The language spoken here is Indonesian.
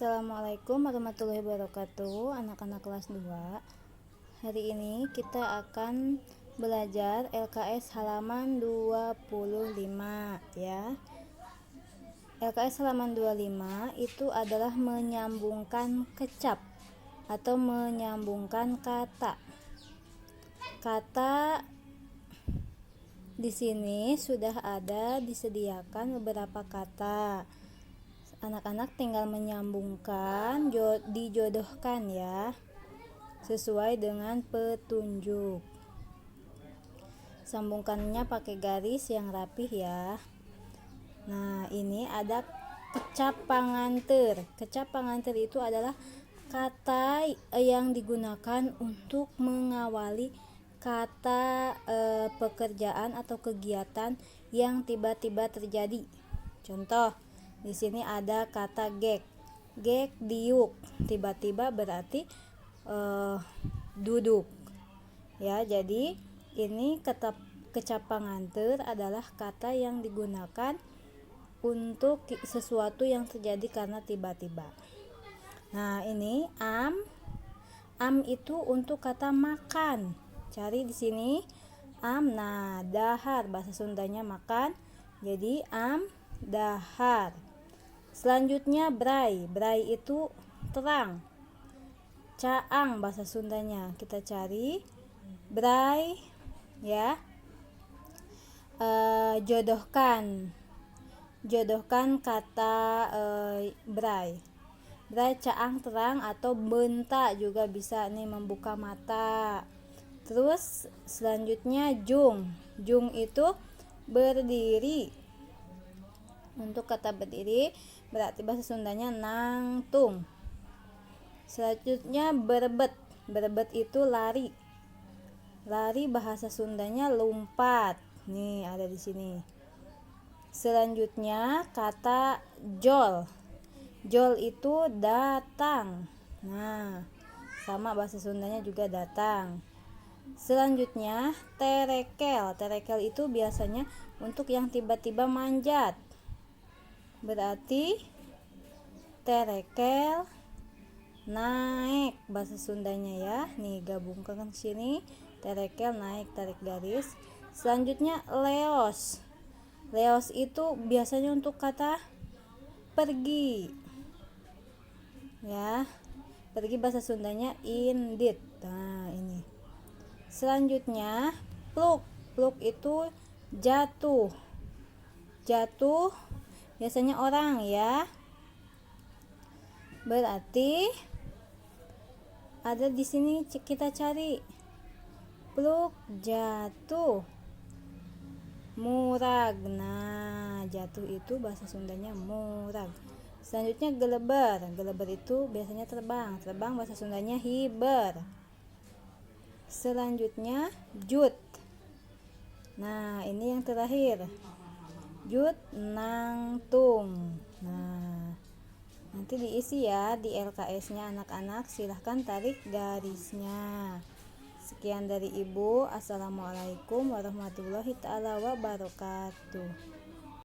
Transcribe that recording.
Assalamualaikum warahmatullahi wabarakatuh, anak-anak kelas 2. Hari ini kita akan belajar LKS halaman 25 ya. LKS halaman 25 itu adalah menyambungkan kecap atau menyambungkan kata. Kata di sini sudah ada disediakan beberapa kata. Anak-anak tinggal menyambungkan, dijodohkan ya, sesuai dengan petunjuk. Sambungkannya pakai garis yang rapih ya. Nah, ini ada kecap panganter. Kecap panganter itu adalah kata yang digunakan untuk mengawali kata pekerjaan atau kegiatan yang tiba-tiba terjadi. Contoh, di sini ada kata gek. Gek diuk. Tiba-tiba berarti duduk. Ya, jadi ini kecap panganter adalah kata yang digunakan untuk sesuatu yang terjadi karena tiba-tiba. Nah, ini am. Am itu untuk kata makan. Cari di sini am. Nah, dahar bahasa Sundanya makan. Jadi am dahar. Selanjutnya brai. Brai itu terang. Caang bahasa Sundanya. Kita cari brai ya. Jodohkan. Jodohkan kata brai. Brai caang terang atau benta juga bisa nih, membuka mata. Terus selanjutnya jung. Jung itu berdiri. Untuk kata berdiri berarti bahasa Sundanya nangtung. Selanjutnya berebet. Berebet itu lari. Lari bahasa Sundanya lompat. Nih, ada di sini. Selanjutnya kata jol. Jol itu datang. Nah, sama bahasa Sundanya juga datang. Selanjutnya terekel. Terekel itu biasanya untuk yang tiba-tiba manjat. Berarti terekel naik bahasa Sundanya ya. Nih, gabungkan sini. Terekel naik, tarik garis. Selanjutnya leos. Leos itu biasanya untuk kata pergi. Ya. Pergi bahasa Sundanya indit. Nah, ini. Selanjutnya pluk. Pluk itu jatuh. Jatuh biasanya orang ya. Berarti ada di sini kita cari pluk jatuh. Murag. Nah, jatuh itu bahasa Sundanya murag. Selanjutnya geleber. Geleber itu biasanya terbang. Terbang bahasa Sundanya hiber. Selanjutnya jut. Nah, ini yang terakhir. Jut nangtung. Nah, nanti diisi ya di LKS-nya anak-anak. Silahkan tarik garisnya. Sekian dari Ibu. Assalamualaikum warahmatullahi wabarakatuh.